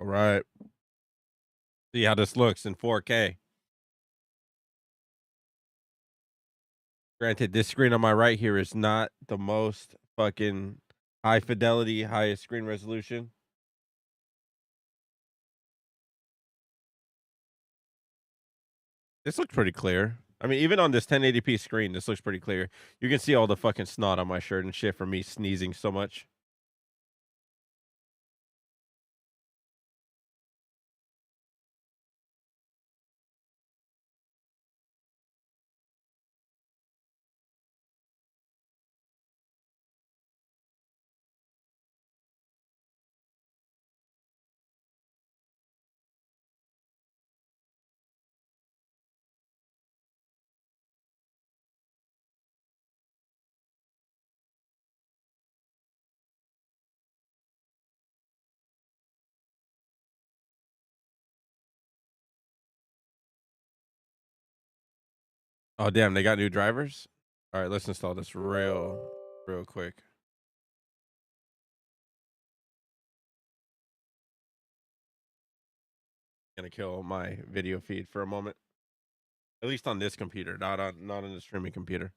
All right. See how this looks in 4K. Granted, this screen on my right here is not the most fucking high fidelity, highest screen resolution. This looks pretty clear. I mean, even on this 1080p screen, this looks pretty clear. You can see all the fucking snot on my shirt and shit from me sneezing so much. Oh damn, they got new drivers? All right, let's install this real quick. Gonna kill my video feed for a moment. At least on this computer, not on the streaming computer.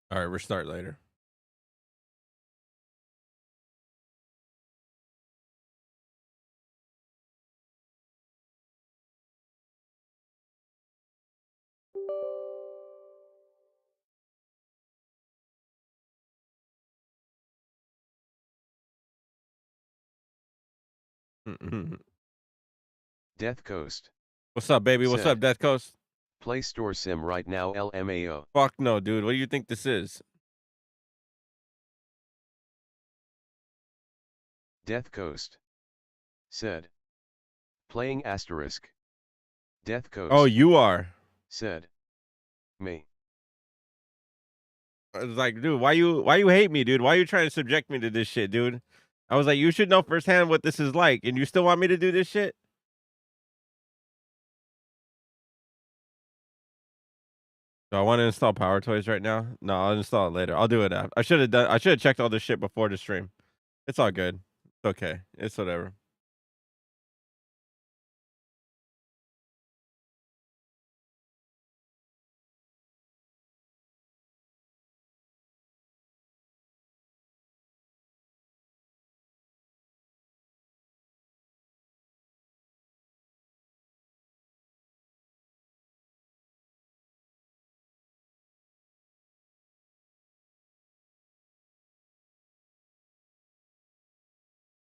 All right, restart later. Death Coast. What's up, baby? What's up, Said. Death Coast? Play Store Sim right now LMAO. Fuck no, dude. What do you think this is? Death Coast. Said. Playing asterisk. Death Oh, Coast. you are. Said. Me. I was like, dude, why you hate me, dude? Why you trying to subject me to this shit, dude? I was like, you should know firsthand what this is like, and you still want me to do this shit? Do I want to install Power Toys right now? No, I'll install it later. I'll do it after. I should have checked all this shit before the stream. It's all good. It's okay. It's whatever.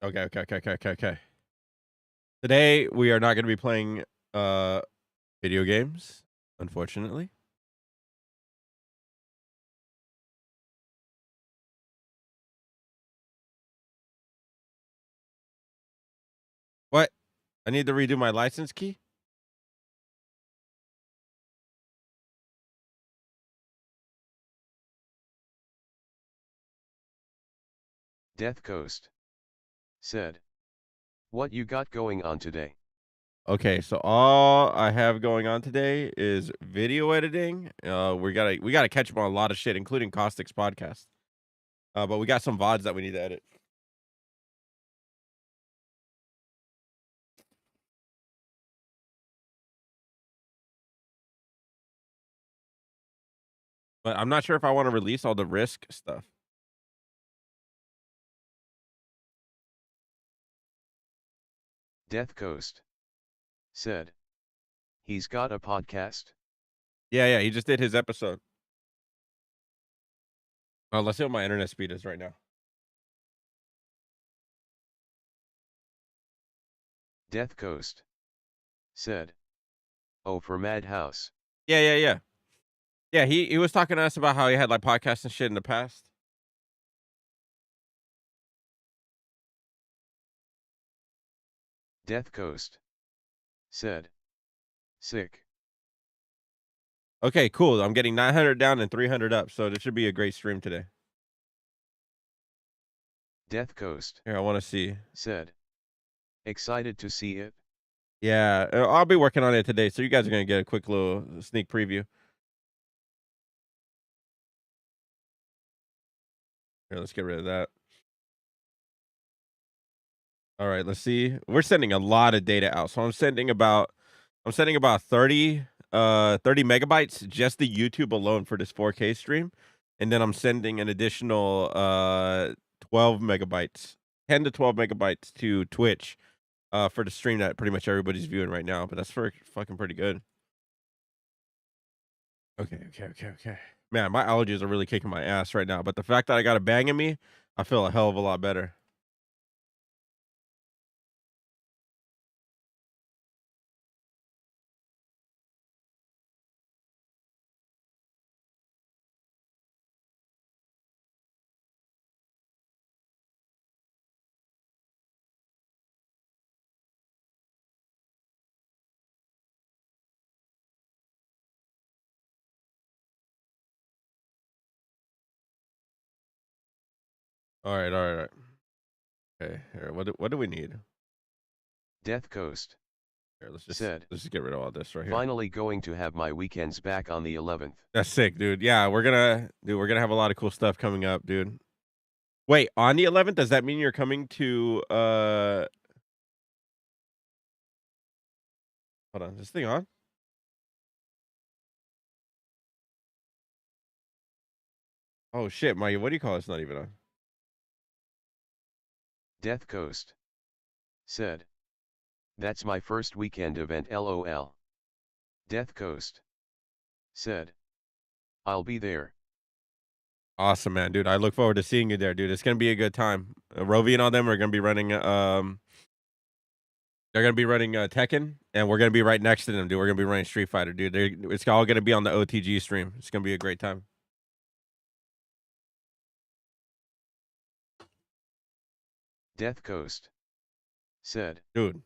Okay. Today we are not going to be playing uh video games, unfortunately. What? I need to redo my license key? Death Coast. Said. What you got going on today? Okay, so all I have going on today is video editing. We gotta catch up on a lot of shit, including Caustic's podcast. But we got some VODs that we need to edit. But I'm not sure if I want to release all the risk stuff. Death Coast said. He's got a podcast. Yeah, yeah, he just did his episode. Let's see what my internet speed is right now. Death Coast said. Oh, for Madhouse. Yeah, yeah, yeah. Yeah, he was talking to us about how he had like podcasts and shit in the past. Death Coast said. Sick. Okay, cool. I'm getting 900 down and 300 up, so this should be a great stream today. Death Coast Here, I want to see. said. Excited to see it. Yeah, I'll be working on it today, so you guys are gonna get a quick little sneak preview. Here, let's get rid of that. All right, let's see. We're sending a lot of data out. So I'm sending about 30 megabytes just the YouTube alone for this 4K stream. And then I'm sending an additional 12 megabytes, 10 to 12 megabytes to Twitch for the stream that pretty much everybody's viewing right now, but that's for fucking pretty good. Okay. Man, my allergies are really kicking my ass right now, but the fact that I got a bang in me, I feel a hell of a lot better. All right. Okay, here. What do we need? Death Coast Here, said. let's just get rid of all this right here. Finally going to have my weekends back on the 11th. That's sick, dude. Yeah, we're gonna have a lot of cool stuff coming up, dude. Wait, on the 11th, does that mean you're coming to hold on, is this thing on? Oh shit, my what do you call it? It's not even on. Death Coast said. That's my first weekend event lol. Death Coast said. I'll be there. Awesome, man, dude. I look forward to seeing you there, dude. It's gonna be a good time. Rovi and all them are gonna be running they're gonna be running Tekken, and we're gonna be right next to them, dude. We're gonna be running Street Fighter, dude. It's all gonna be on the OTG stream. It's gonna be a great time. Death Coast said. Dude,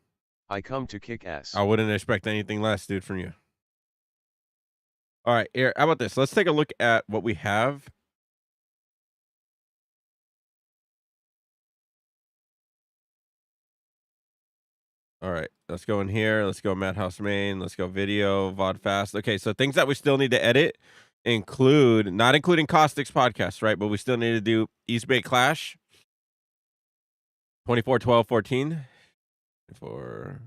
I come to kick ass. I wouldn't expect anything less, dude, from you. All right, here, how about this? Let's take a look at what we have. All right, let's go in here. Let's go Madhouse main. Let's go video, VOD fast. Okay, so things that we still need to edit include, not including Caustic's podcast, right? But we still need to do East Bay Clash, 24, 12, 14. For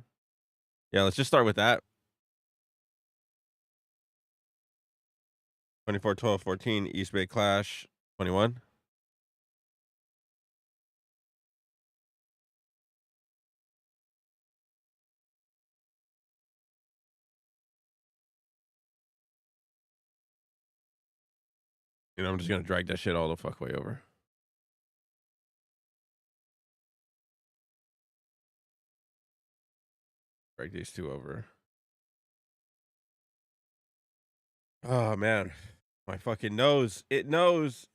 yeah, let's just start with that. 24, 12, 14, East Bay Clash, 21. You know, I'm just gonna drag that shit all the fuck way over. Drag these two over. Oh man, my fucking nose. It knows.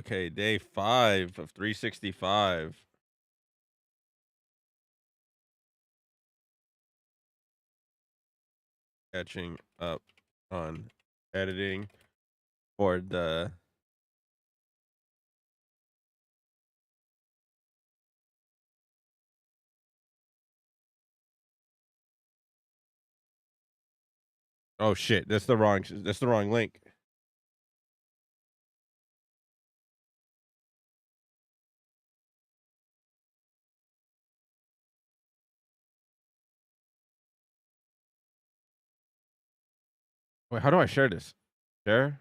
Okay, day 5 of 365. Catching up on editing for the oh shit, that's the wrong link. Wait, how do I share this? Share?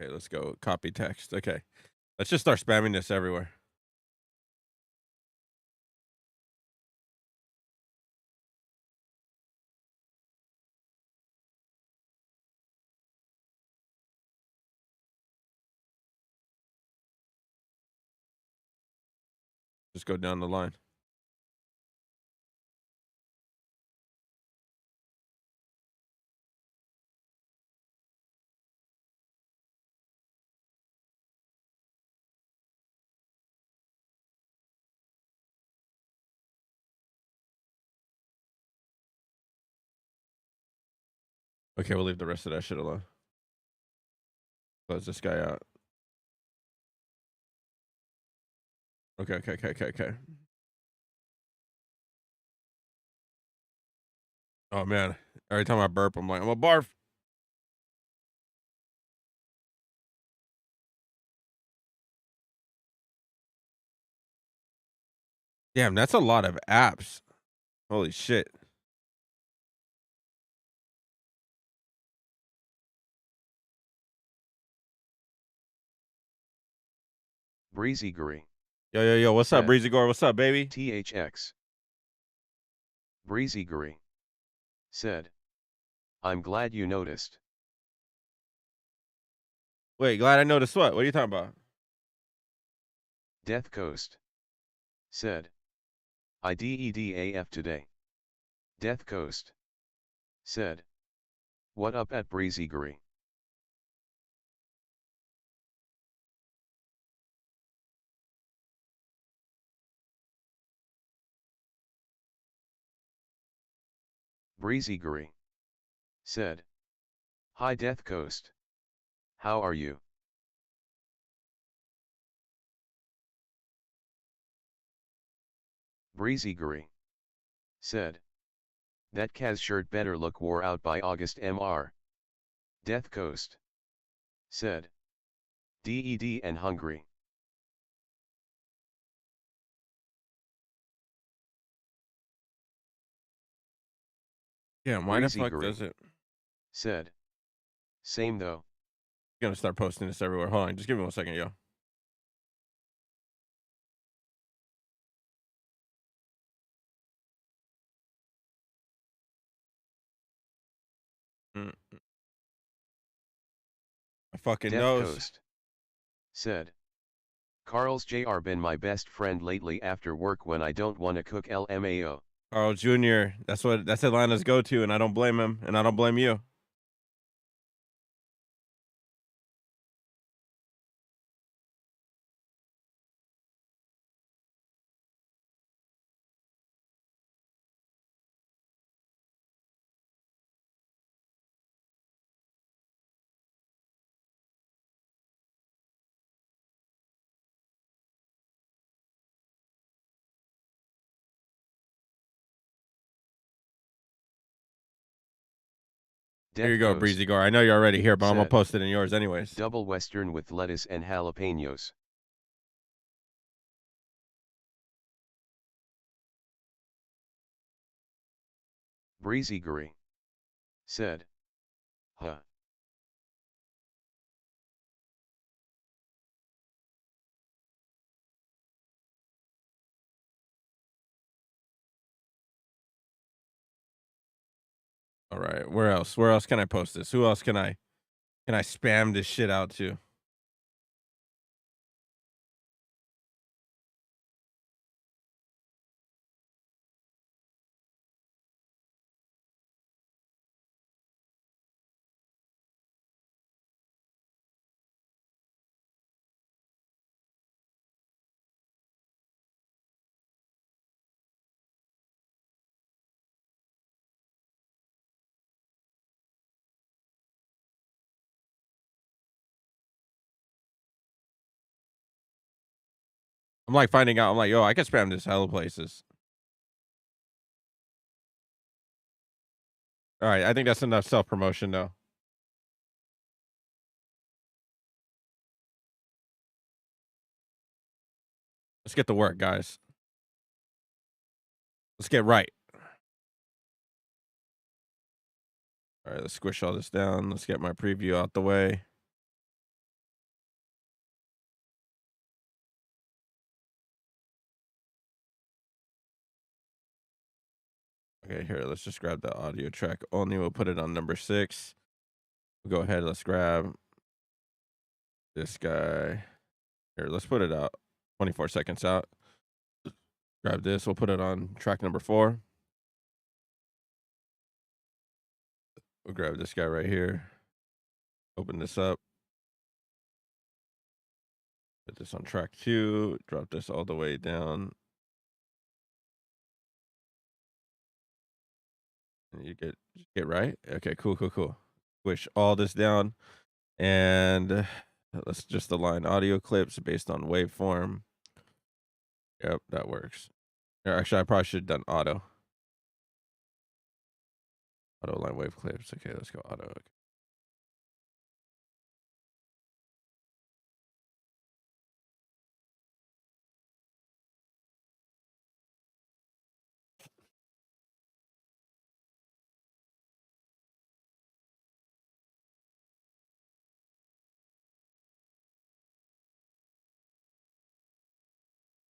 Okay, let's go copy text. Okay. Let's just start spamming this everywhere. Just go down the line. Okay, we'll leave the rest of that shit alone. Close this guy out. Okay. Oh man. Every time I burp, I'm like, I'm a barf. Damn, that's a lot of apps. Holy shit. Breezy Yo. What's up, said. Breezy Gore? What's up, baby? THX. Breezy said. I'm glad you noticed. Wait, glad I noticed what? What are you talking about? Death Coast said. IDEDAF today. Death Coast said. What up at Breezy Breezy said. Hi Death Coast. How are you? Breezy said. That Kaz shirt better look wore out by August MR. Death Coast said. DED and hungry. Damn, why the Breezy fuck does it? said. Same though. I'm gonna start posting this everywhere. Hold on, just give me 1 second, yo. Mm, my fucking Death nose. Coast said. Carl's JR been my best friend lately after work when I don't wanna cook LMAO. Carl Jr. That's Atlanta's go to, and I don't blame him, and I don't blame you. Here you Death go, Coast Breezy Gar. I know you're already here, but I'm gonna said. post it in yours anyways. Double Western with lettuce and jalapenos. Breezy said. Huh. All right. Where else? Where else can I post this? Who else can I spam this shit out to? I'm like finding out. I'm like, yo, I can spam this hella places. All right. I think that's enough self promotion though. Let's get to work, guys. Let's get right. All right. Let's squish all this down. Let's get my preview out the way. Okay, here, let's just grab the audio track only. We'll put it on number 6. We'll go ahead. Let's grab this guy. Here, let's put it out 24 seconds out. Grab this. We'll put it on track number 4. We'll grab this guy right here. Open this up. Put this on track 2. Drop this all the way down. And you get right. Okay, cool. Squish all this down. And let's just align audio clips based on waveform. Yep, that works. Actually, I probably should have done auto. Auto line wave clips. Okay, let's go auto. Okay.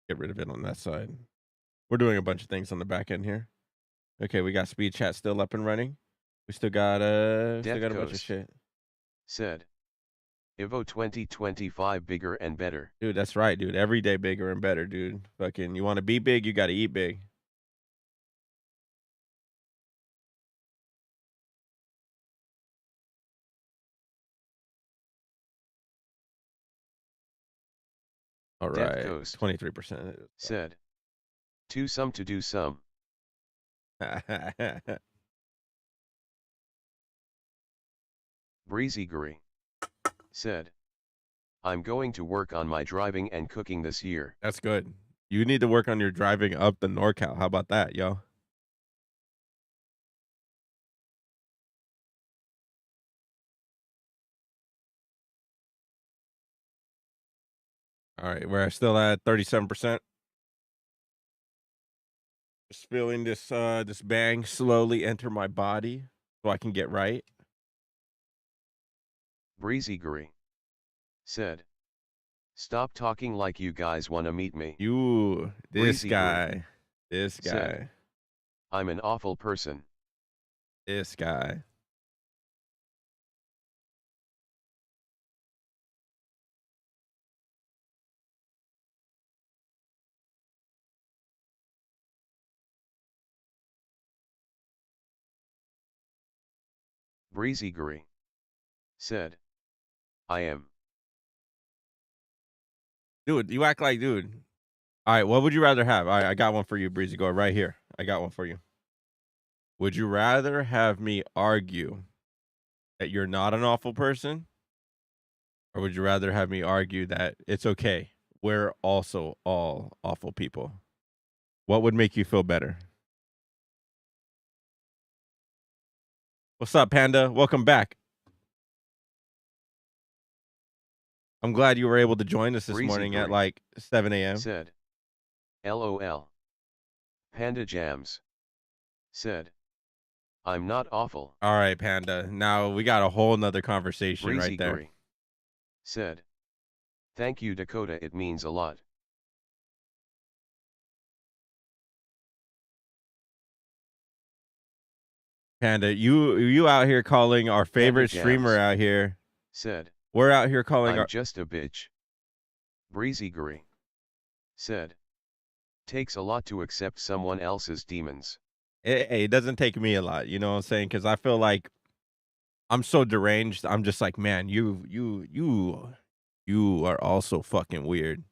Get rid of it on that side. We're doing a bunch of things on the back end here. Okay, we got speed chat still up and running. We still got a bunch of shit. Said Evo 2025 bigger and better. Dude, that's right, dude. Every day bigger and better, dude. Fucking you want to be big, you got to eat big. All right. 23%. Said to some to do some. Breezy said, I'm going to work on my driving and cooking this year. That's good. You need to work on your driving up the NorCal. How about that, yo? All right, we're still at 37%. Just feeling this bang slowly enter my body so I can get right. Breezy said, stop talking like you guys wanna meet me. You, this Breezy guy, this guy. Said, I'm an awful person. This guy. Breezy said, I am. Dude, you act like dude. All right, what would you rather have? All right, I got one for you, Breezy. Go right here. I got one for you. Would you rather have me argue that you're not an awful person? Or would you rather have me argue that it's okay? We're also all awful people. What would make you feel better? What's up, Panda? Welcome back. I'm glad you were able to join us this morning at like 7 a.m. Said, LOL. Panda Jams said, I'm not awful. All right, Panda. Now we got a whole nother conversation right there. Said, thank you, Dakota. It means a lot. Panda, you out here calling our favorite streamer out here. Said. We're out here calling I'm just a bitch. Breezyguri. Said. Takes a lot to accept someone else's demons. It doesn't take me a lot, you know what I'm saying? Because I feel like I'm so deranged. I'm just like, man, you are also fucking weird.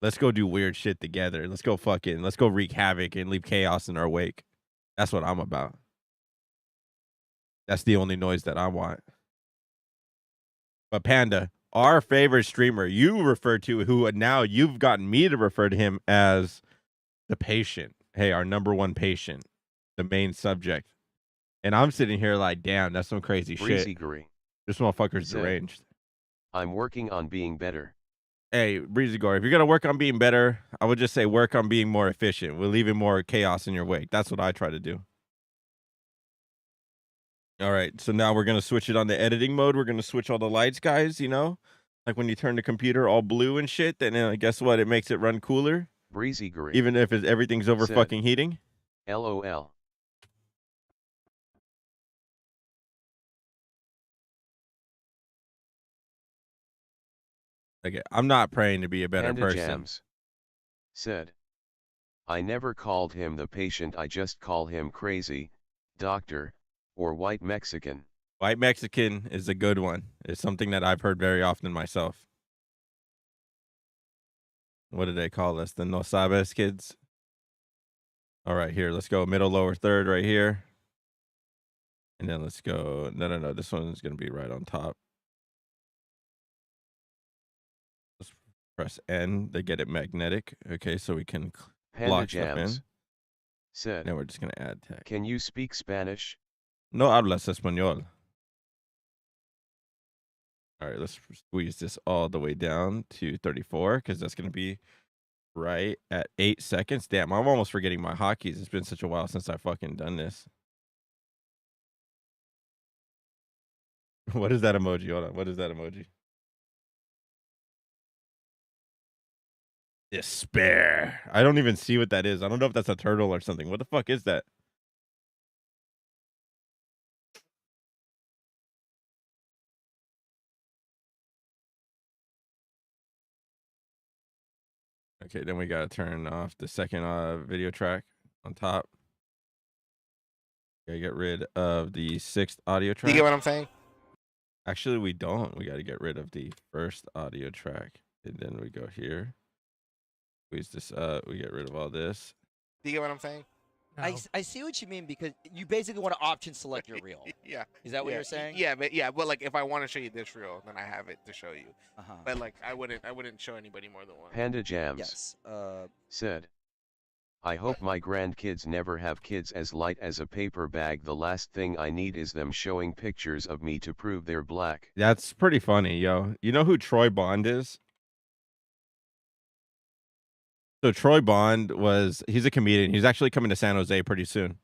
Let's go do weird shit together. Let's go wreak havoc and leave chaos in our wake. That's what I'm about. That's the only noise that I want. But Panda, our favorite streamer, you refer to, who now you've gotten me to refer to him as the patient. Hey, our number one patient, the main subject. And I'm sitting here like, damn, that's some crazy shit. This motherfucker's deranged. I'm working on being better. Hey, Breezy Gore, if you're going to work on being better, I would just say work on being more efficient. We're leaving more chaos in your wake. That's what I try to do. All right, so now we're going to switch it on the editing mode. We're going to switch all the lights, guys, you know? Like when you turn the computer all blue and shit, then guess what? It makes it run cooler. Breezy Gore. Even if everything's over fucking heating. LOL. Okay, I'm not praying to be a better Panda person. Jams. Said. I never called him the patient, I just call him crazy, doctor, or white Mexican. White Mexican is a good one. It's something that I've heard very often myself. What did they call us? The No Sabes kids? All right, here, let's go middle, lower, third right here. And then let's go, no, this one's going to be right on top. Let's press N to get it magnetic. Okay, so we can block stuff in. Said. Now we're just going to add text. Can you speak Spanish? No hablas español. All right, let's squeeze this all the way down to 34 because that's going to be right at 8 seconds. Damn, I'm almost forgetting my hotkeys. It's been such a while since I fucking done this. What is that emoji? Hold on. What is that emoji? Despair. I don't even see what that is. I don't know if that's a turtle or something. What the fuck is that? Okay, then we gotta turn off the second video track on top. Gotta get rid of the 6th audio track. Do you get what I'm saying? Actually, we don't. We gotta get rid of the 1st audio track. And then we go here. Squeeze this up. We get rid of all this. Do you get what I'm saying? No. I see what you mean, because you basically want to option select your reel. Yeah. Is that what you're saying? Yeah, but like if I want to show you this reel, then I have it to show you. But like I wouldn't show anybody more than one. Panda Jams. Yes. Said. I hope my grandkids never have kids as light as a paper bag. The last thing I need is them showing pictures of me to prove they're black. That's pretty funny, yo. You know who Troy Bond is? So Troy Bond he's a comedian. He's actually coming to San Jose pretty soon.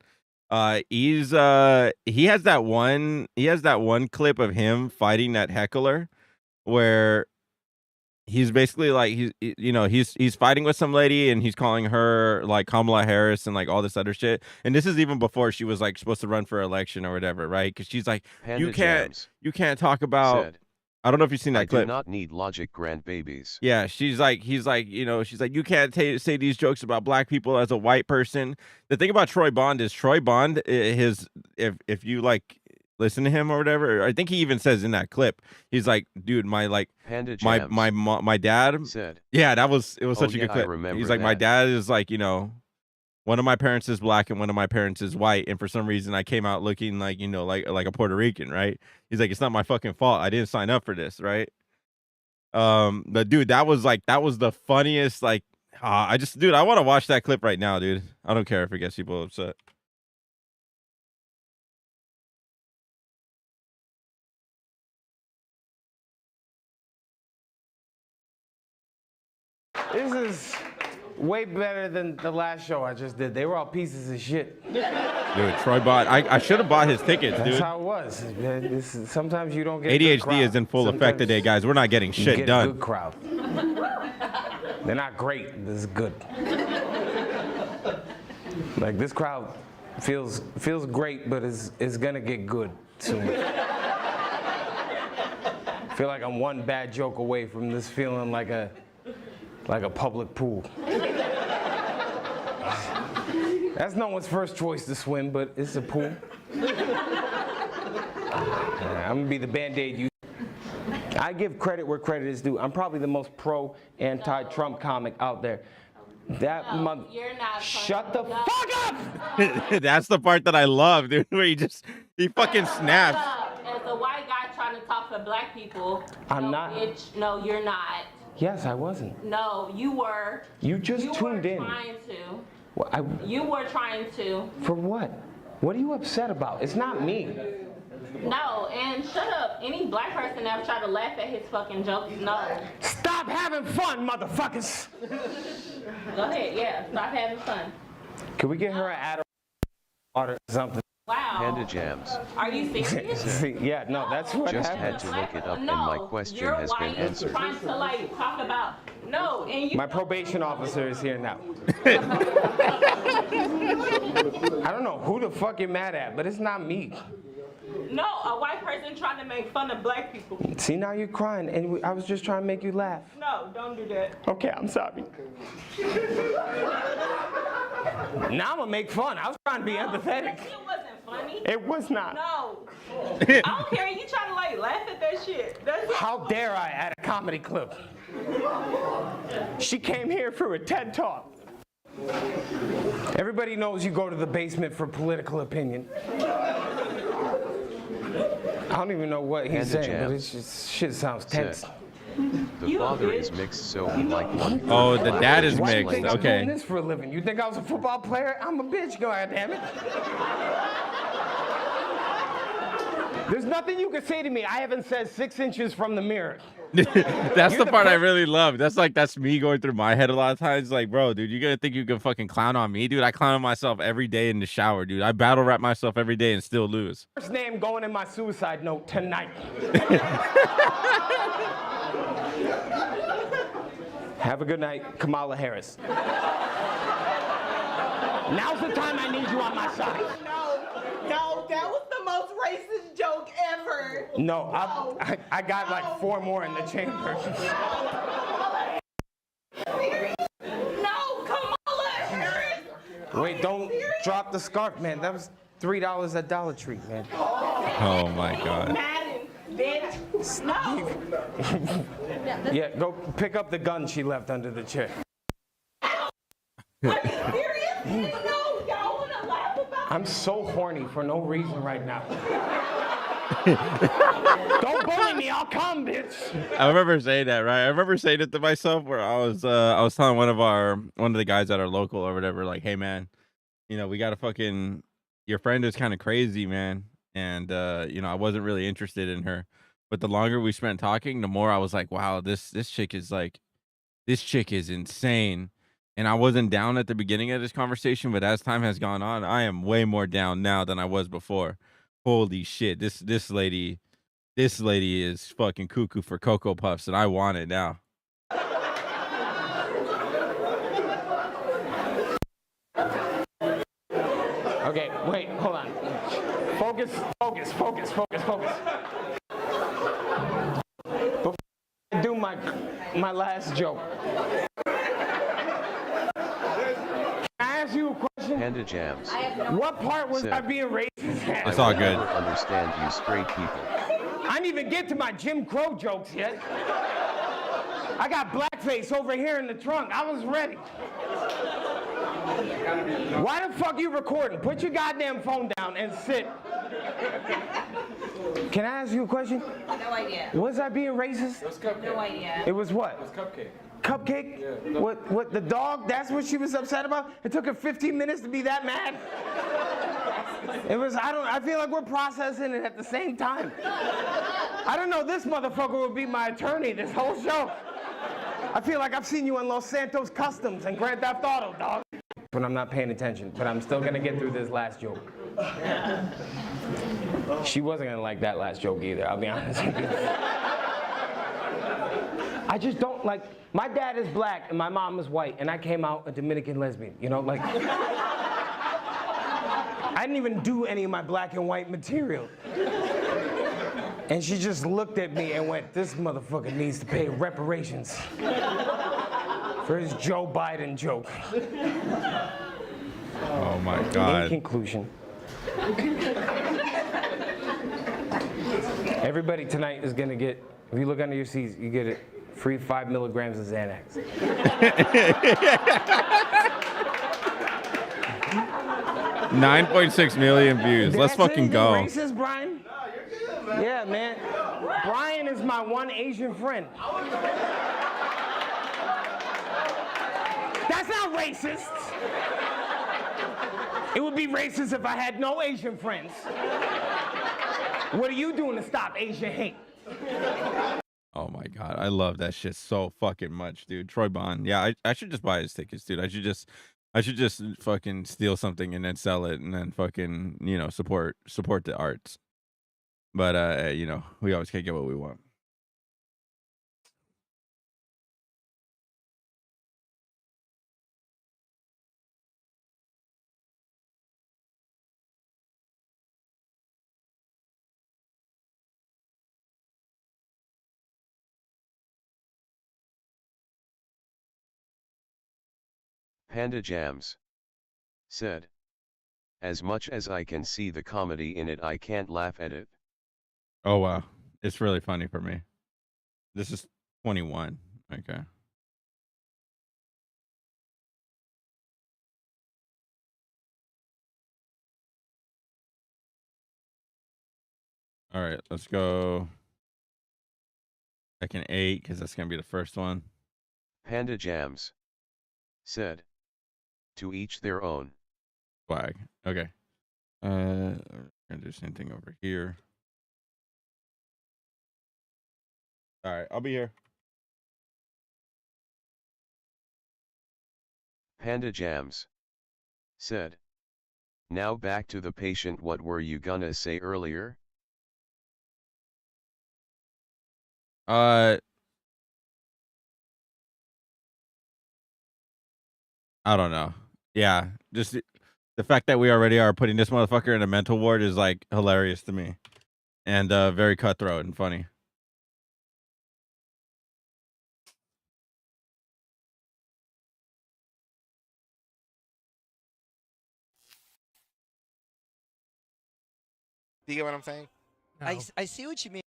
He has that one clip of him fighting that heckler where he's basically like he's fighting with some lady and he's calling her like Kamala Harris and like all this other shit. And this is even before she was like supposed to run for election or whatever, right? Because she's like, you can't talk about. I don't know if you've seen that clip. I do not need logic, grandbabies. Yeah, she's like, she's like, you can't say these jokes about black people as a white person. The thing about Troy Bond is if you like listen to him or whatever, I think he even says in that clip, he's like, dude, my dad said, yeah, it was such a good clip. He's like, my dad is like, one of my parents is black and one of my parents is white, and for some reason I came out looking like, like a Puerto Rican, right? He's like, it's not my fucking fault. I didn't sign up for this, right? But dude, that was the funniest, like, I want to watch that clip right now, dude. I don't care if it gets people upset. This is way better than the last show I just did. They were all pieces of shit. Dude, Troy bought. I should have bought his tickets, dude. That's how it was. Sometimes you don't get ADHD is in full effect today, guys. We're not getting shit done. A good crowd. They're not great. This is good. Like this crowd Feels great, but it's gonna get good soon. I feel like I'm one bad joke away from this feeling like a public pool. That's no one's first choice to swim, but it's a pool. I'm gonna be the Band-Aid user. I give credit where credit is due. I'm probably the most pro anti-Trump comic out there. That You're not. Shut the fuck up! That's the part that I love, dude. Where he fucking snaps. As a white guy trying to talk to black people. I'm not. Bitch, no, you're not. Yes, I wasn't. No, you were. You just tuned in. You were trying to. Well, You were trying to. For what? What are you upset about? It's not me. No, and shut up. Any black person ever tried to laugh at his fucking jokes? No. Stop having fun, motherfuckers! Go ahead, yeah. Stop having fun. Can we get her an Adderall or something? Wow. Panda Jams. Are you serious? Yeah, no, that's what Just happened. had to look it up and my question has been answered. You're white, trying to talk about, no, and you. My probation officer is here now. I don't know who the fuck you're mad at, but it's not me. No, a white person trying to make fun of black people. See, now you're crying, and I was just trying to make you laugh. No, don't do that. Okay, I'm sorry. Now I'm gonna make fun. I was trying to be empathetic. It wasn't funny. It was not. No. I don't care. You trying to like laugh at that shit. That's How dare I at a comedy club? She came here for a TED Talk. Everybody knows you go to the basement for political opinion. I don't even know what he's saying, but it's just, shit sounds tense. The father is mixed, so we like him. Oh, the dad is Why do you mixed. think I'm Okay. doing this for a living? You think I was a football player? I'm a bitch, goddammit. There's nothing you can say to me I haven't said 6 inches from the mirror. That's the part I really love. That's me going through my head a lot of times. Like, bro, dude, you gonna think you can fucking clown on me, dude? I clown on myself every day in the shower, dude. I battle rap myself every day and still lose. First name going in my suicide note tonight. Have a good night, Kamala Harris. Now's the time I need you on my side. No, that was the most racist joke ever. No, I got like 4 more in the chamber. No, Kamala Harris. Wait, don't drop the scarf, man. That was $3 at Dollar Tree, man. Oh my god. Madden, bitch. No. Yeah, go pick up the gun she left under the chair. Are you serious? No, y'all wanna laugh about I'm so horny for no reason right now. Don't bully me, I'll come, bitch. I remember saying that, right? I remember saying it to myself where I was telling one of the guys at our local or whatever, like, hey man, you know, we gotta fucking, your friend is kind of crazy, man. And you know, I wasn't really interested in her. But the longer we spent talking, the more I was like, wow, this chick is insane. And I wasn't down at the beginning of this conversation, but as time has gone on, I am way more down now than I was before. Holy shit, this lady is fucking cuckoo for Cocoa Puffs, and I want it now. Okay, wait, hold on. Focus. Before I do my last joke, can I ask you a question? Panda Jams. What part was Sid. I being racist at? It's all I good. never understand you straight people. I didn't even get to my Jim Crow jokes yet. I got blackface over here in the trunk. I was ready. Why the fuck you recording? Put your goddamn phone down and sit. Can I ask you a question? No idea. Was I being racist? No idea. It was what? It was cupcake. Cupcake? Yeah, what, the dog? That's what she was upset about? It took her 15 minutes to be that mad? It was, I feel like we're processing it at the same time. I don't know, this motherfucker will be my attorney this whole show. I feel like I've seen you in Los Santos Customs and Grand Theft Auto, dog. When I'm not paying attention, but I'm still gonna get through this last joke. She wasn't gonna like that last joke either, I'll be honest with you. I just don't like, my dad is black and my mom is white, and I came out a Dominican lesbian, you know, like. I didn't even do any of my black and white material. And she just looked at me and went, this motherfucker needs to pay reparations for his Joe Biden joke. Oh my God. In conclusion, everybody tonight is gonna get, if you look under your seats, you get it free 5 milligrams of Xanax. 9.6 million views. Let's fucking go. Racist, Brian? Yeah, man. Brian is my one Asian friend. That's not racist. It would be racist if I had no Asian friends. What are you doing to stop Asian hate? Oh my God, I love that shit so fucking much, dude. Troy Bond. Yeah, I should just buy his tickets, dude. I should just fucking steal something and then sell it and then fucking, support the arts. But we always can't get what we want. Panda Jams said, as much as I can see the comedy in it, I can't laugh at it. Oh wow, it's really funny for me. This is 21. Okay. All right, let's go. Second 8, because that's gonna be the first one. Panda Jams said, to each their own. Flag. Okay. We're gonna do the same thing over here. All right, I'll be here. Panda Jams said, now back to the patient. What were you gonna say earlier? I don't know. Yeah, just the fact that we already are putting this motherfucker in a mental ward is like hilarious to me, and very cutthroat and funny. Do you get what I'm saying? I see what you mean.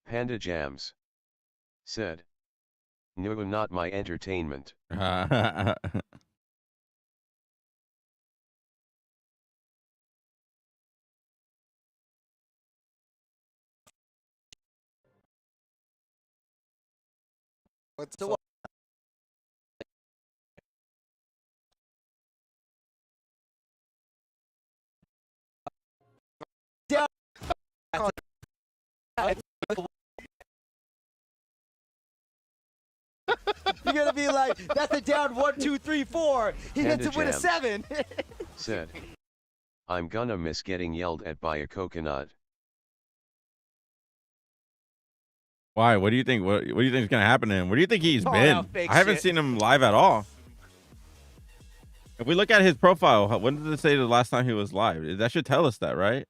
Panda Jams said, no, not my entertainment. What's So up? You're gonna be like, that's a down 1, 2, 3, 4. He Panda gets to win a Jams 7. said, I'm gonna miss getting yelled at by a coconut. Why? What do you think? What do you think is gonna happen to him? Where do you think he's Calling been? out fake I haven't shit. seen him live at all. If we look at his profile, when did it say the last time he was live? That should tell us that, right?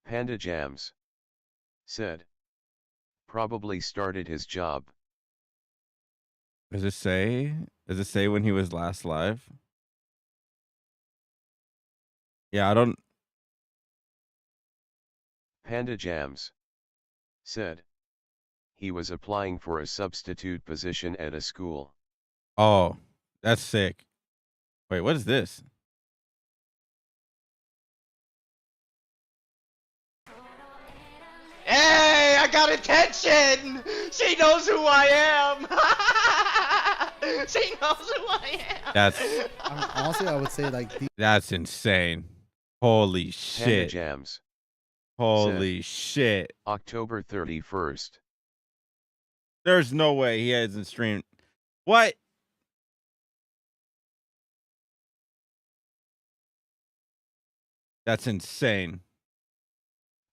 Panda Jams said, probably started his job. Does it say? Does it say when he was last live? Yeah, I don't. Panda Jams said, he was applying for a substitute position at a school. Oh, that's sick. Wait, what is this? Hey, I got attention! She knows who I am! She knows who I am! That's Honestly, I would say like that's insane. Holy Panda shit. Jams, Holy shit. October 31st. There's no way he hasn't streamed. What? That's insane.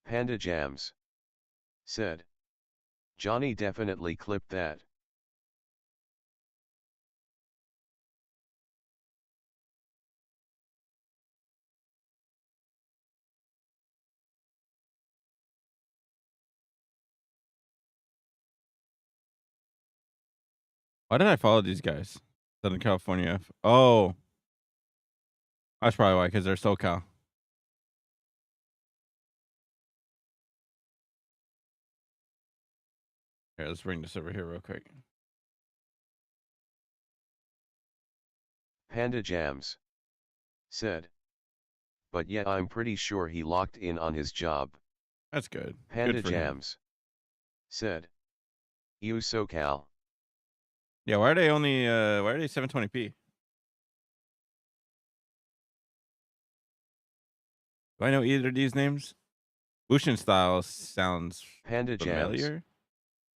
Panda Jams said, Johnny definitely clipped that. Why did I follow these guys? Southern California. Oh, that's probably why, because they're SoCal. Okay, let's bring this over here real quick. Panda Jams said, but yet I'm pretty sure he locked in on his job. That's good. Panda Good for him. Jams said, you SoCal. Yeah, why are they only why are they 720p? Do I know either of these names? Bushin Style sounds Panda Jams familiar.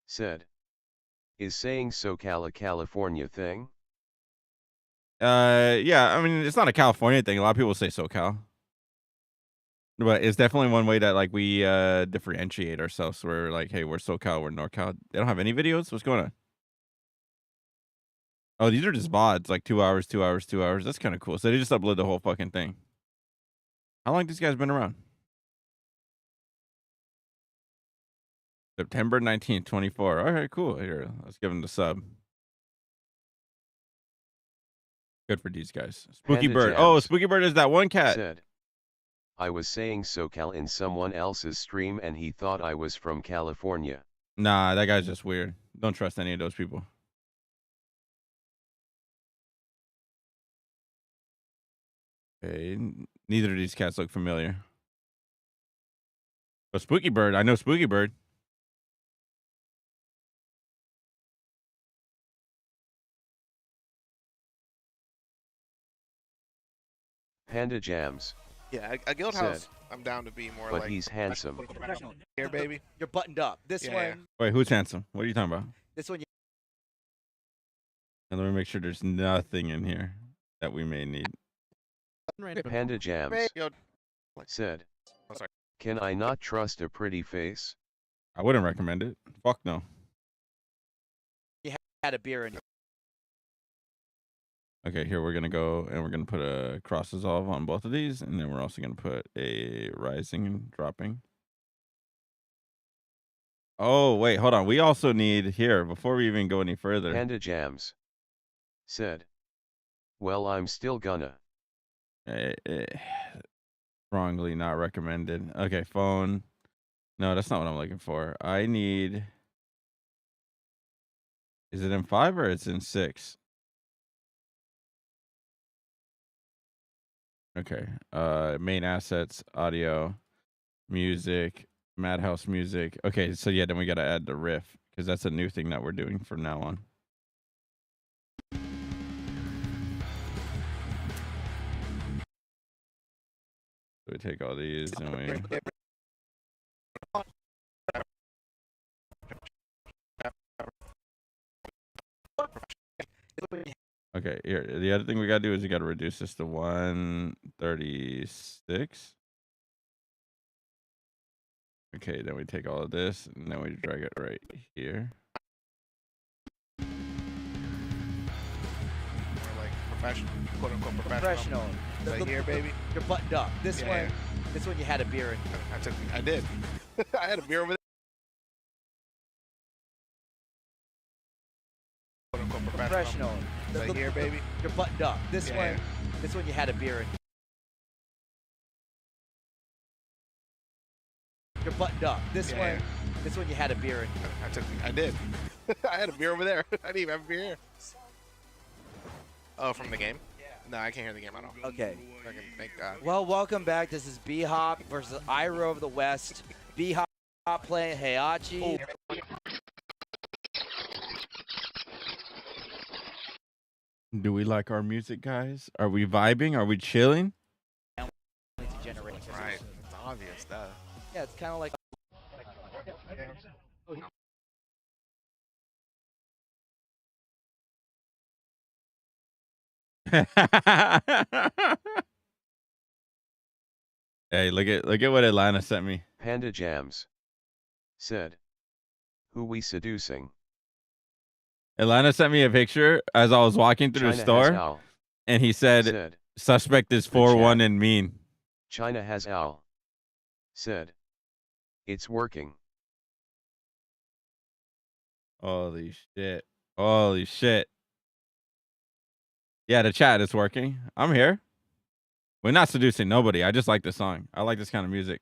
said, is saying SoCal a California thing? Yeah, I mean, it's not a California thing. A lot of people say SoCal. But it's definitely one way that like we differentiate ourselves. We're like, hey, we're SoCal, we're NorCal. They don't have any videos? What's going on? Oh, these are just VODs, like 2 hours, 2 hours, 2 hours. That's kind of cool. So they just upload the whole fucking thing. How long these guys been around? September 19th, 24. All right, cool. Here, let's give them the sub. Good for these guys. Spooky Panda Bird. Jams Oh, Spooky Bird is that one cat. said, I was saying SoCal in someone else's stream and he thought I was from California. Nah, that guy's just weird. Don't trust any of those people. Okay, neither of these cats look familiar. But Spooky Bird, I know Spooky Bird. Panda Jams Yeah, a guild said, house. I'm down to be more but like. he's handsome. Professional. Here, baby. You're buttoned up. This Yeah, one. yeah. Wait, who's handsome? What are you talking about? This one. And let me make sure there's nothing in here that we may need. Panda Jams Yo, said, oh, sorry. can I not trust a pretty face? I wouldn't recommend it. Fuck no. Had a beer in you. Okay, here we're gonna go and we're gonna put a cross dissolve on both of these, and then we're also gonna put a rising and dropping. Oh wait, hold on. We also need here before we even go any further. Panda Jams said, well, I'm still gonna. Strongly not recommended. Okay, phone. No, that's not what I'm looking for. I need. Is it in 5 or it's in 6? Okay. Main assets, audio, music, Madhouse music. Okay, so yeah, then we gotta add the riff because that's a new thing that we're doing from now on. So we take all these and we. Okay, here. The other thing we gotta do is we gotta reduce this to 136. Okay, then we take all of this and then we drag it right here. More like professional, quote unquote professional. Right here, baby. You're buttoned up. This Yeah, one. yeah. This one you had a beer in. I did. I had a beer over there. Quote unquote professional. Right here, baby. You're buttoned up. This Yeah, one. yeah. This one you had a beer in. You're buttoned up. This Yeah, one. yeah. This one you had a beer in. I did. I had a beer over there. I didn't even have a beer here. Oh, from the game? Yeah. No, I can't hear the game at all. Okay. Fucking thank God. Well, welcome back. This is B-Hop versus Iro of the West. B-Hop playing Heihachi. Do we like our music, guys? Are we vibing? Are we chilling? To generate. Right. It's obvious, duh. Yeah, it's kind of like. Hey, look at what Atlanta sent me. Panda Jams. Said. Who we seducing? Atlanta sent me a picture as I was walking through the China has store, owl. and he said, Said. suspect is The 4-1 chat. and mean. China has owl. Said. It's working. Holy shit. Holy shit. Yeah, the chat is working. I'm here. We're not seducing nobody. I just like this song. I like this kind of music.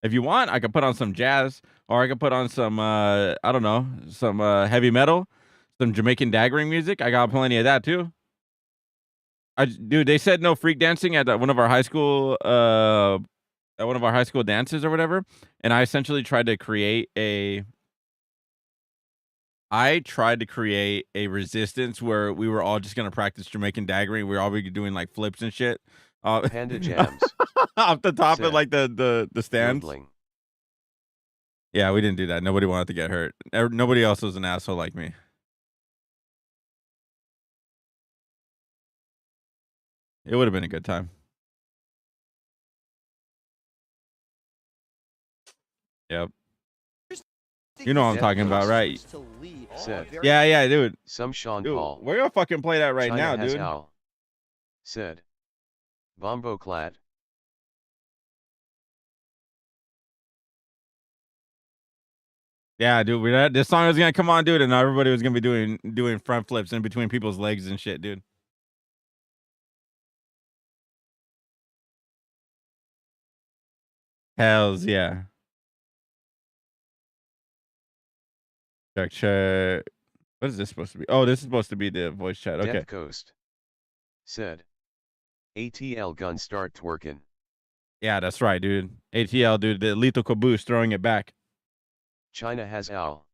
If you want, I could put on some jazz, or I could put on some, I don't know, some heavy metal, some Jamaican daggering music. I got plenty of that too. Dude, they said no freak dancing at one of our high school, dances or whatever, and I essentially tried to create a resistance where we were all just gonna practice Jamaican daggering. We were all doing like flips and shit. Panda Jams. Off the top Said. of like the stands. Yodeling. Yeah, we didn't do that. Nobody wanted to get hurt. Nobody else was an asshole like me. It would have been a good time. Yep. You know what I'm talking about, right? Said. Yeah, dude. Some Sean Dude, Paul. we're gonna fucking play that right China now, has dude. owl. Said. Bombo clad. Yeah, dude. This song was gonna come on, dude, and everybody was gonna be doing front flips in between people's legs and shit, dude. Hells yeah. Check. What is this supposed to be? Oh, this is supposed to be the voice chat. Okay. Death Coast. Said. ATL gun start twerking. Yeah, that's right, dude. ATL, dude. The lethal caboose throwing it back. China has owl.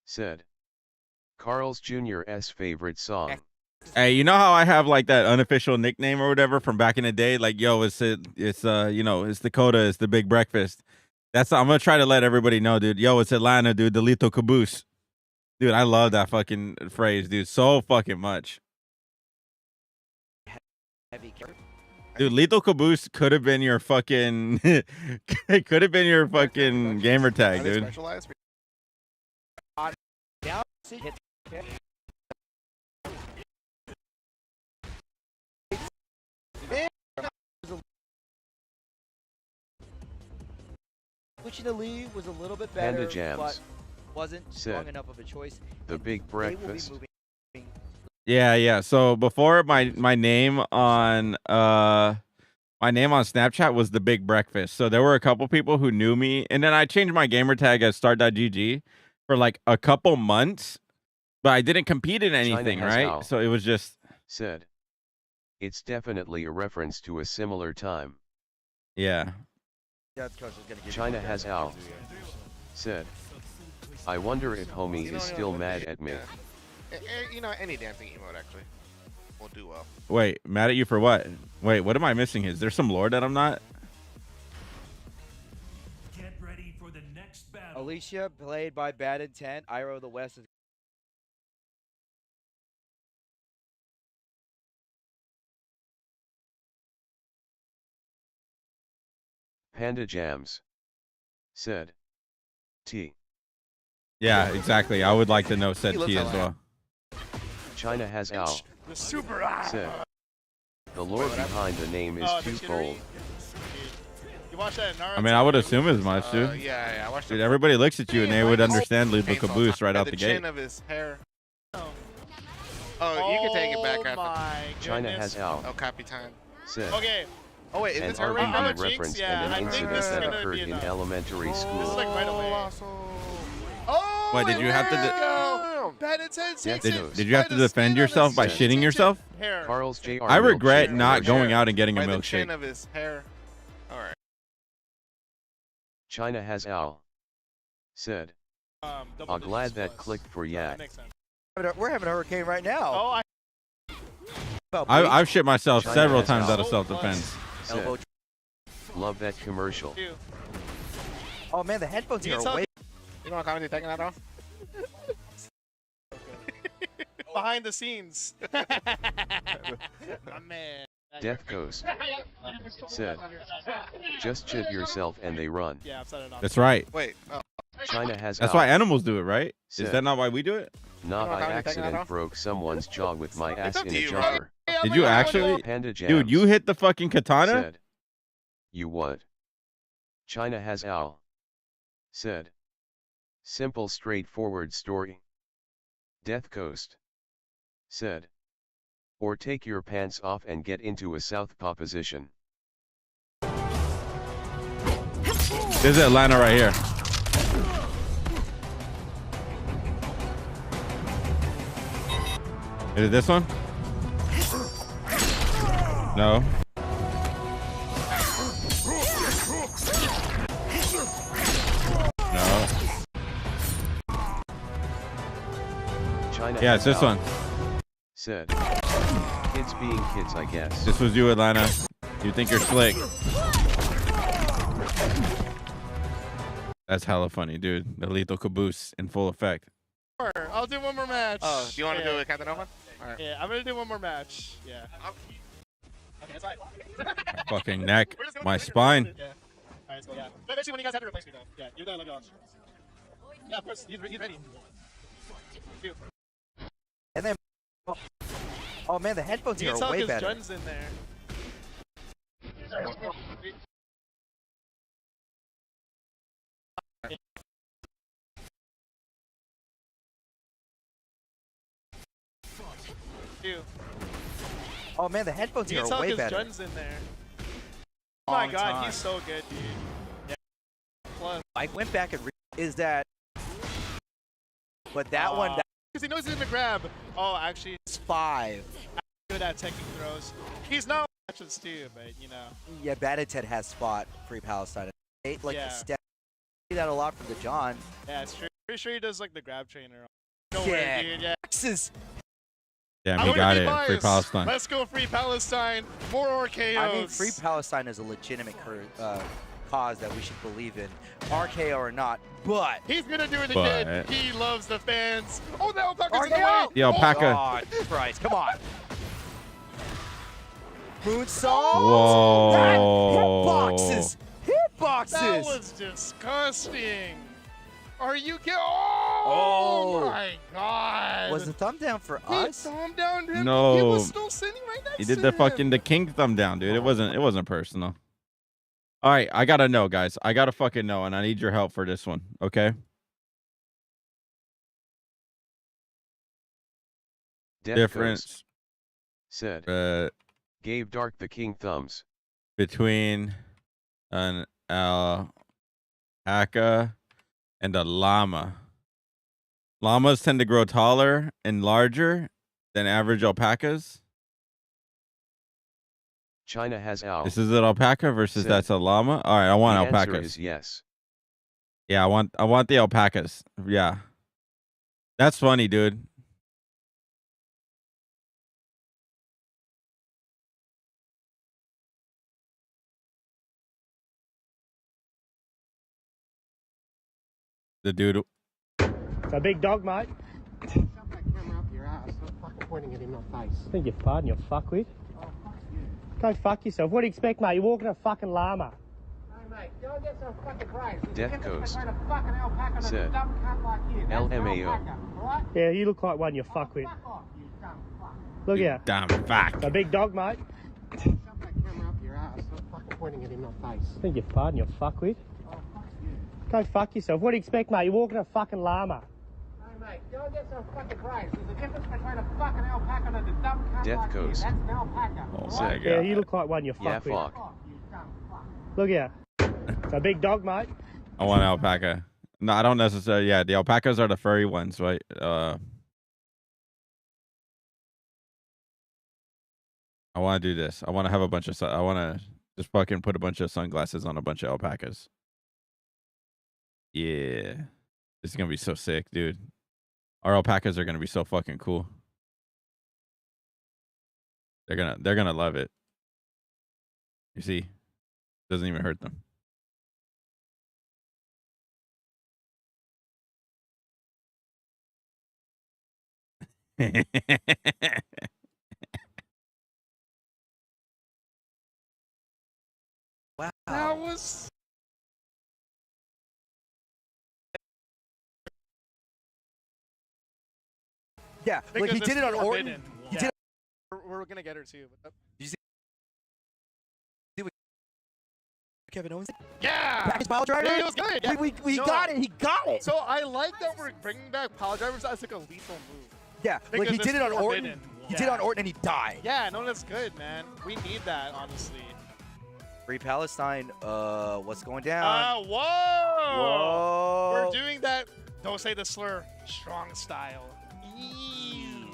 Said. Carl's Jr.'s favorite song. Hey, you know how I have like that unofficial nickname or whatever from back in the day? Like, yo, it's Dakota, it's the Big Breakfast. I'm gonna try to let everybody know, dude. Yo, it's Atlanta, dude. The lethal caboose. Dude, I love that fucking phrase, dude. So fucking much. Dude, lethal caboose could have been your fucking could have been your fucking gamer tag, dude. Switching to Lee was a little bit Panda better, Jams. but wasn't strong Said. enough of a choice. The Big Breakfast. Yeah. So before my name on Snapchat was the Big Breakfast. So there were a couple people who knew me, and then I changed my gamer tag as start.gg for like a couple months, but I didn't compete in anything, has right? owl. So it was just Said. It's definitely a reference to a similar time. yeah. China has owl. Said. I wonder if homie is still mad at me. You know, any dancing emote actually will do well. Wait, mad at you for what? Wait, what am I missing? Is there some lore that I'm not? Get ready for the next battle. Alicia, played by Bad Intent. Iro of the West is Panda Jams. Said. T. Yeah, exactly. I would like to know said T as well. China has owl. The super Said. The lore behind the name is twofold. You watch that in Naruto? I mean, I would assume as much, dude. Yeah, I watched Dude, it. everybody looks at you and they would understand lethal Painful. caboose right Yeah, out the the gate. chin of his hair. Oh, you can take it back after. China has owl. Oh, copy time. Said. Okay. Oh wait, is An this her right now? RBD reference and an incident that occurred in elementary This is school. like right away. Oh, Wait, did you have to Bad Intent Death takes it. Coast. Did you have to defend yourself by Said. shitting yourself? Hair. Carl's Jr. I regret milkshake not version. going out and getting a By the chin milkshake. of his hair. All right. China has owl. Said. I'm glad that clicked for Yak. we're having a hurricane right now. Oh, I've shit myself China several has times owl. out of self-defense. Said. Love that commercial. Oh man, the headphones here You are way. You know what comedy taking that off? Behind the scenes. My man. Death Coast said, just chip yourself and they run. Yeah, I've said it on. That's right. Wait. Oh. China has That's owl. why animals do it, right? Said, Is that not why we do it? Nah, You I know how you take that accident off? broke someone's jaw with my ass up in to a you, bro. jumper. Did you actually? Panda Jams Dude, you hit the fucking katana? said, you what? China has owl. Said, simple straightforward story. Death Coast said, or take your pants off and get into a southpaw position. This is Atlanta right here. Is it this one? No. No. China Yeah, has it's this owl. one. Said, kids being kids, I guess. This was you, Atlanta. You think you're slick. That's hella funny, dude. The lethal caboose in full effect. I'll do one more match. Oh, do you want to do it, Captain Nova? All right. Yeah, I'm gonna do one more match. Yeah. Okay, that's fine. My fucking neck. My spine. Yeah. Alright, let's go. Yeah. But actually, when you guys have to replace me, though. Yeah, you're gonna let me on. Yeah, of course. He's ready. Dude. And then, oh man, the headphones here are way his better. guns in there. Dude. Oh man, the headphones here are way his better. guns in there. Oh my Long god, time. he's so good, dude. Yeah. Plus. I went back and is that, but that one, Because he knows he's gonna grab. Oh, actually, that's 5. good at taking throws. He's not matches too, but you know. Yeah, Badated has spot Free Palestine. Like Yeah. the step. See that a lot from the John. Yeah, it's true. Pretty sure he does like the grab trainer. No Yeah. way, dude. Yeah. Texas. Damn, I he wanna got be it. Free biased. Palestine. Let's go Free Palestine. More RKOs. I mean, Free Palestine is a legitimate cause that we should believe in, RKO or not. But he's gonna do it But- again. He loves the fans. Oh, the alpaca's in the RKO! way. The alpaca. Oh, Christ, come on. Moonsault. Whoa. Hitboxes. That Hitboxes. was disgusting. Are you kidding? Oh, my god. Was the thumb down for he us? thumb down him. No. He was still sitting right next He to did the him. fucking the king thumb down, dude. It wasn't personal. All right, I gotta know, guys. I gotta fucking know, and I need your help for this one. Okay. Death Difference. Coast said, gave Dark the king thumbs. Between an alpaca and a llama. Llamas tend to grow taller and larger than average alpacas. China has owl. This is an alpaca versus Said, that's a llama. All right, I want the answer alpacas. is yes. Yeah, I want the alpacas. Yeah. That's funny, dude. The dude. It's a big dog, mate. Shove that camera up your ass. Stop fucking pointing at him, not face. Beg your pardon, you fuckwit. Oh, fuck you. Go fuck yourself. What do you expect, mate? You're walking a fucking llama. Hey, mate, go and get some fucking brains. Death Coast Between a fucking alpaca and said, a dumb cunt like you. That's an LMAO. alpaca, alright? Yeah, you look like one, you fuckwit. Fuck off, you dumb fuck. Look here. Damn fuck. It's a big dog, mate. Shove that camera up your ass. Stop fucking pointing at him, not face. Beg your pardon, you fuckwit. Oh, fuck you. Go fuck yourself. What do you expect, mate? You're walking a fucking llama. Hey, mate, go and get some fucking brains. There's a difference between a fucking alpaca and a dumb cunt Death like you. Coast That's an alpaca, Oh, alright? my Yeah, God. you look like one, you Yeah, fuckwit. fuck. Fuck off, you dumb fuck. Look here. It's a big dog, mate. I want alpaca. No, I don't necessarily. Yeah, the alpacas are the furry ones, right? I want to do this. I want to have a bunch of. I want to just fucking put a bunch of sunglasses on a bunch of alpacas. Yeah, this is gonna be so sick, dude. Our alpacas are gonna be so fucking cool. They're gonna love it. You see, doesn't even hurt them. Wow. That was. Yeah, like he did it on Orton. Forbidden. He Yeah. did. We're gonna get her too. You see what Kevin Owens? Yeah. Back his pile driver. Yeah, it was good. Yeah. We No. got it. He got it. So I like that we're bringing back pile drivers as like a lethal move. Yeah, like he Because did it on it's Orton. forbidden. He did it on Orton and he died. Yeah, no, that's good, man. We need that, honestly. Free Palestine. What's going down? Whoa! Whoa! We're doing that. Don't say the slur. Strong style. Ew.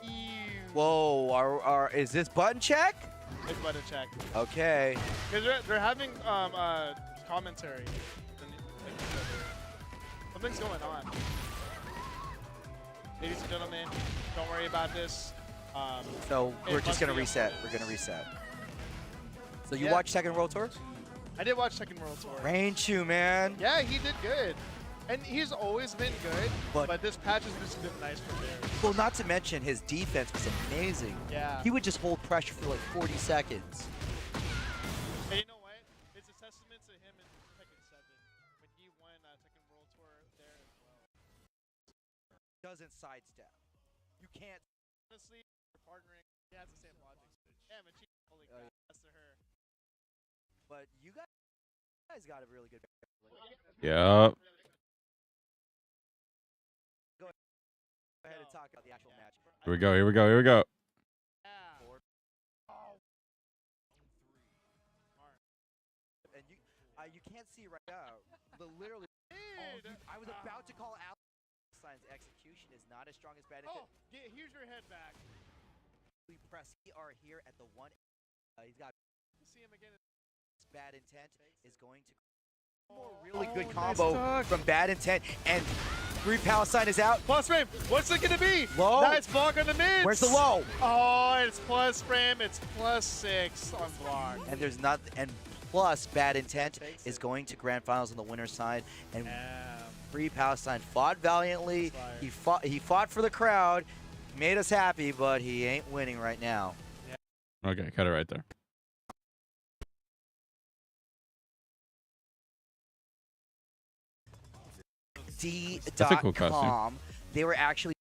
Ew. Whoa! Is this button check? It's button check. Okay. Because they're having commentary. Something's going on. Ladies and gentlemen, don't worry about this. So we're it just must gonna be reset. uploaded. We're gonna reset. So you Yeah. watch Second World Tour? I did watch Second World Tour. Rain Chu, man. Yeah, he did good. And he's always been good, But- but this patch has just been nice for Bears. Well, not to mention his defense was amazing. Yeah. He would just hold pressure for like 40 seconds. And you know what? It's a testament to him in Tekken 7 when he won Tekken World Tour there as well. Doesn't sidestep. You can't. Honestly, we're partnering. He has the same logic. Yeah, man, holy crap, that's to her. But you guys got a really good. Yep. Go ahead and talk about the actual match. Here we go. Here we go. Here we go. And you can't see right now. Literally, I was about to call out. Stein's execution is not as strong as bad. Oh, yeah, here's your head back. We press. We are here at the one. He's got. See him again. Bad intent is going to. Really good combo from Bad Intent, and Free Palestine is out. Plus frame, what's it gonna be? Low. Nice block on the mid. Where's the low? Oh, it's plus frame. It's +6 on block. And there's not. And plus, Bad Intent is going to grand finals on the winner's side, and Free Palestine fought valiantly. He fought for the crowd, made us happy, but he ain't winning right now. Okay, cut it right there. That's a cool costume. D.com, they were actually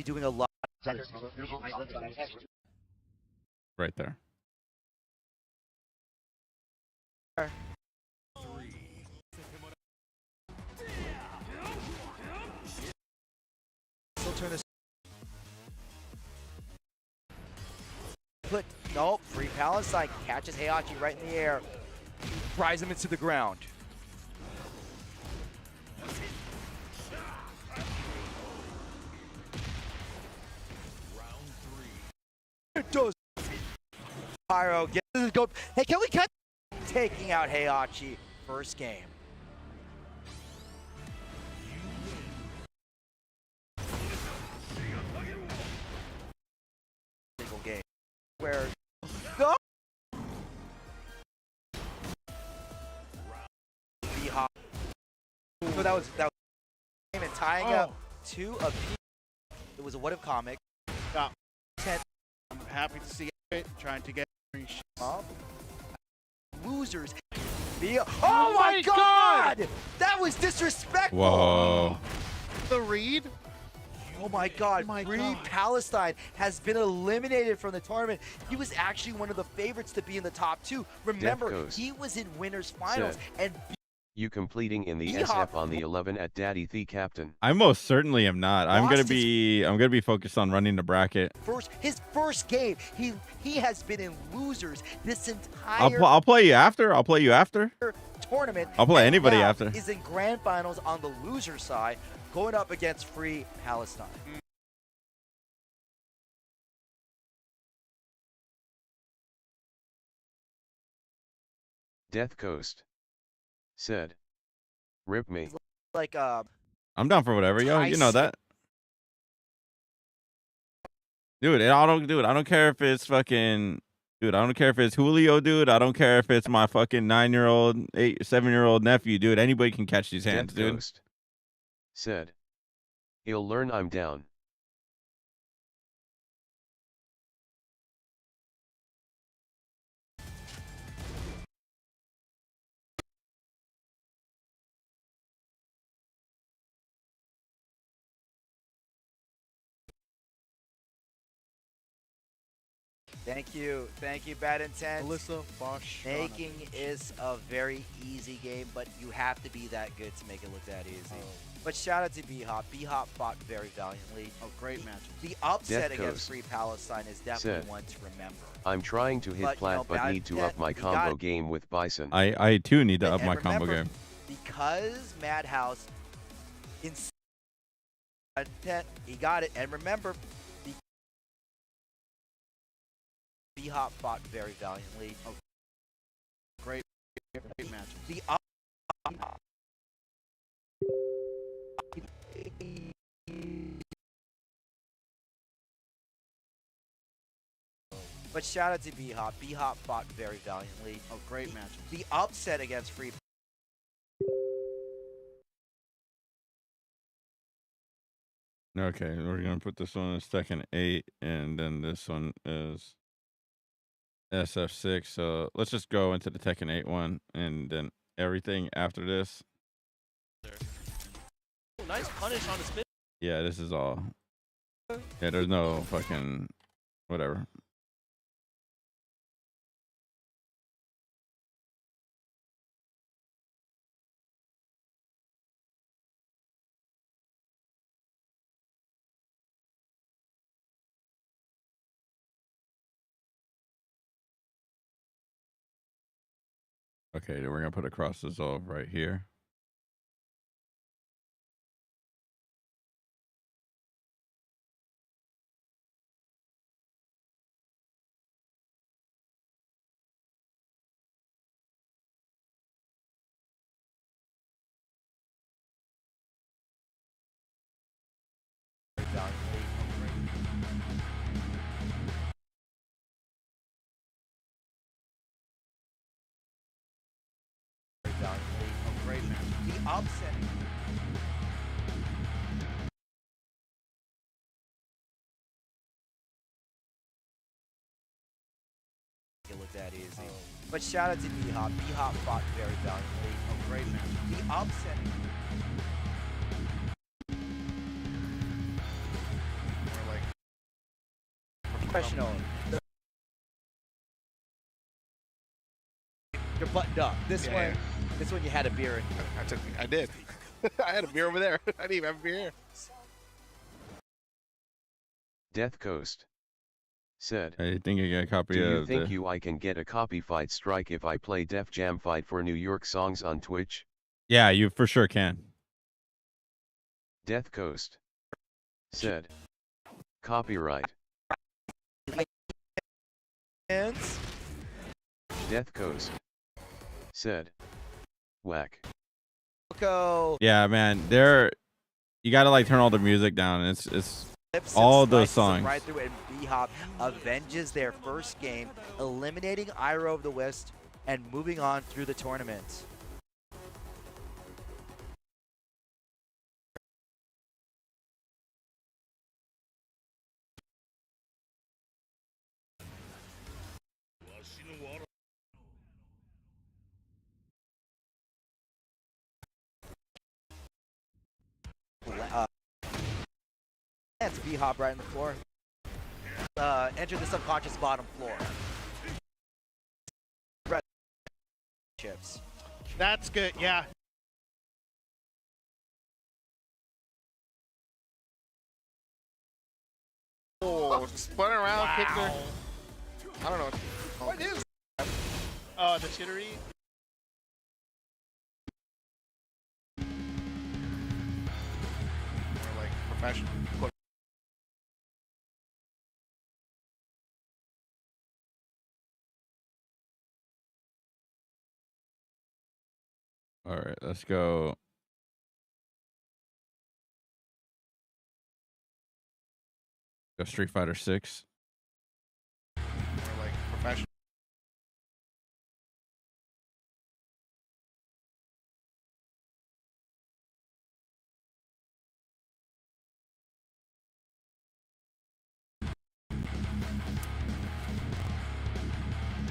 doing a lot. Right there. Still turn this. Nope. Free Palestine catches Heihachi right in the air, drives him into the ground. It does. Pyro gets go. Hey, can we cut? Taking out Heihachi first game. Single game where go. So that was game and tying up two of. It was a what if comic. Yeah. I'm happy to see it. Trying to get Losers. Oh my God! That was disrespectful. Whoa. The read. Oh my God! Free Palestine has been eliminated from the tournament. He was actually one of the favorites to be in the top two. Remember, Ghost he was in winners finals said, and. You completing in the B-Hop. SF on the 11 at Daddy the Captain. I most certainly am not. I'm Lost gonna be focused on running the bracket. His first game, he has been in losers this entire I'll play you after. I'll play you after. tournament. I'll play and anybody now after. Is in grand finals on the loser side, going up against Free Palestine. Death Coast said, "Rip me." Like I'm down for whatever, yo. You know that. Dude, I don't care if it's fucking. Dude, I don't care if it's Julio, dude. I don't care if it's my fucking 9-year-old, 7-year-old nephew, dude. Anybody can catch these hands, Death dude. Coast said, "He'll learn I'm down." Thank you, Bad Intent. Alyssa, Bosch. Making is a very easy game, but you have to be that good to make it look that easy. But shout out to B-Hop. B-Hop fought very valiantly. Oh, great match. The upset Death against Coast Free Palestine is definitely said, one to remember. I'm trying to hit But, plat, but Bad need to Intent, up my he combo got- game with Bison. I too need to up And my combo remember, game. Because Madhouse in intent, he got it. And remember, B-Hop fought very valiantly. Oh, great match. The But shout out to B-Hop. B-Hop fought very valiantly. Oh, great match. The upset against Free. Okay, we're gonna put this one as Tekken 8, and then this one is SF6. So let's just go into the Tekken 8 one, and then everything after this. Nice punish on the spin. Yeah, this is all. Yeah, there's no fucking whatever. Okay, then we're gonna put a cross dissolve right here. Oh, great match. The upset. It look that easy. But shout out to B-Hop. B-Hop fought very valiantly. Oh, great match. The upset. More like Professional. You're buttoned up. This one you had a beer in. I did. I had a beer over there. I didn't even have a beer here. Death Coast said, I think I got a copy do you of think the... I can get a copy fight strike if I play Def Jam Fight for New York songs on Twitch? Yeah, you for sure can. Death Coast said, copyright. Hands. Death Coast said, whack. Go. Yeah, man, you gotta like turn all the music down. And it's Flips all and those slices them songs. right through, and B-Hop avenges their first game, eliminating Iro of the West and moving on through the tournament. That's B-Hop right on the floor. Enter the subconscious bottom floor. Chips. That's good, yeah. Oh, spun around, kicked her. I don't know. What is? Oh, the shittery. More like professional. All right, let's go. Go Street Fighter 6. More like professional.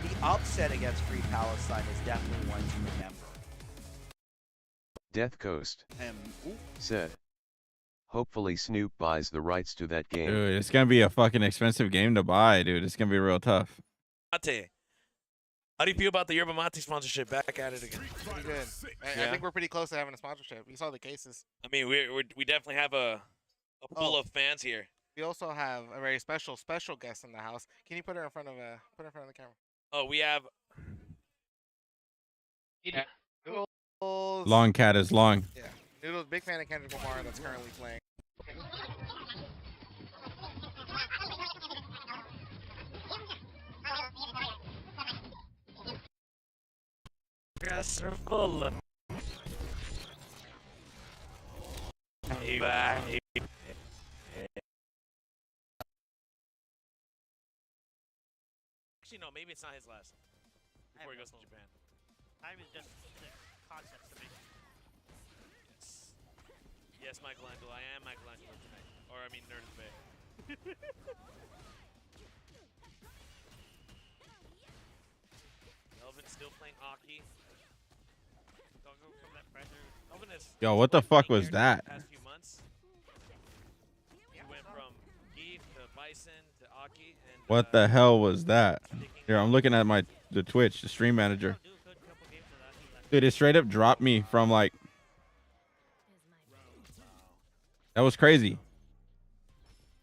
The upset against Free Palestine is definitely one to remember. Death Coast said, Hopefully Snoop buys the rights to that game. Dude, it's gonna be a fucking expensive game to buy, dude. It's gonna be real tough. Mate. How do you feel about the Yerba Mate sponsorship? Back at it again. Pretty good. I think we're pretty close to having a sponsorship. You saw the cases. I mean, we definitely have a pool of fans here. We also have a very special guest in the house. Can you put her in front of the camera? Oh, we have. Noodles. Long cat is long. Yeah. Noodles, big fan of Kendrick Lamar that's currently playing. Yes, are full of. Actually, no. Maybe it's not his last. Before he goes to Japan. Time is just the concept to me. Yes. Yes, Michelangelo. I am Michelangelo tonight. Or I mean, Nerd Bay. Elvin's still playing hockey. Don't go from that pressure. Elvin is. Yo, what the fuck was that? Past few months. He went from Geef to Bison to Aki and. What the hell was that? Here, I'm looking at the Twitch, the stream manager. Dude, it straight up dropped me from like. That was crazy.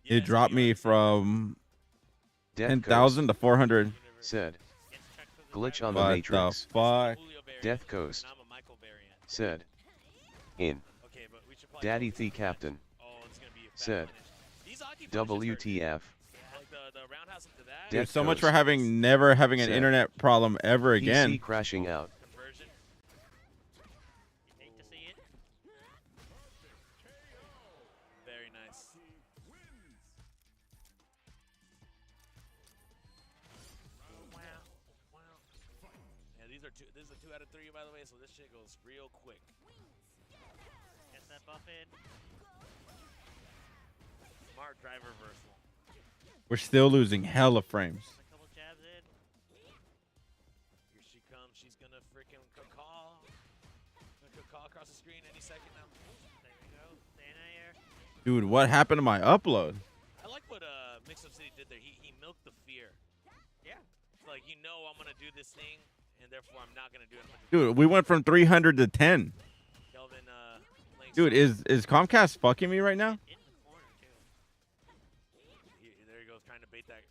It dropped me from 10,000 to 400. Said. Glitch on the What Matrix. the fuck? Death Coast. Said. In. Daddy the Captain. Said. WTF. Dude, so much for never having an internet problem ever again. PC crashing out. Very nice. Yeah, these are this is a 2 out of 3 by the way, so this shit goes real quick. Get that buff in. Smart drive reversal. We're still losing hella frames. A couple jabs in. Here she comes. She's gonna freaking caw. Across the screen any second now. There we go. Stay in the air. Dude, what happened to my upload? I like what Mix Up City did there. He milked the fear. Yeah. It's like, you know I'm gonna do this thing, and therefore I'm not gonna do it. Dude, we went from 300 to 10. Kelvin, Dude, is Comcast fucking me right now? There he goes, trying to bait that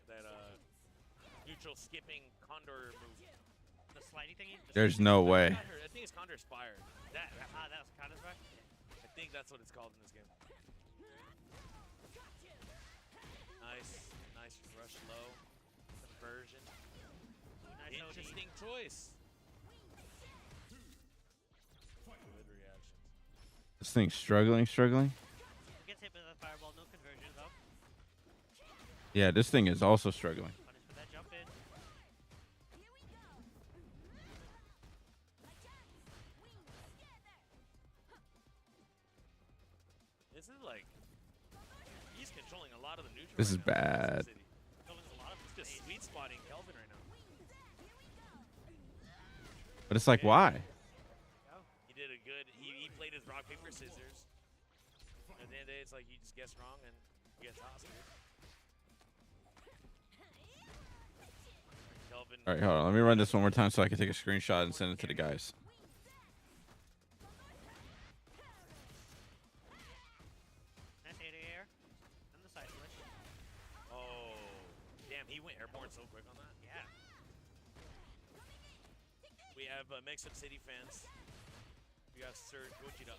neutral skipping condor move. The sliding thingy? There's no way. I think it's condor inspired. That was condor inspired? I think that's what it's called in this game. Nice rush low. Conversion. Nice Interesting choice. Good reaction. This thing's struggling. Gets hit with a fireball, no conversion though. Yeah, this thing is also struggling. Punish for that jump in. This is like he's controlling a lot of the neutral. This is right now. bad. Controlling a lot of it's just sweet spotting Kelvin right now. But it's like, why? He did a good. He played his rock paper scissors. At the end of the day, it's like you just guess wrong and he gets hostage. Kelvin. All right, hold on. Let me run this one more time so I can take a screenshot and send it to the guys. Nice air. And the side switch. Oh, damn! He went airborne so quick on that. Yeah. We have Mix Up City fans. We got Sir Gojira.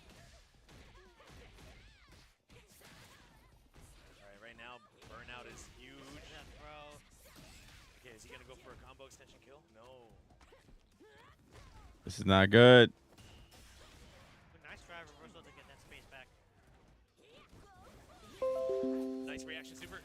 Alright, right now, burnout is huge. Yeah, bro. Okay, is he gonna go for a combo extension kill? No. This is not good. Nice drive reversal to get that space back. Nice reaction, super.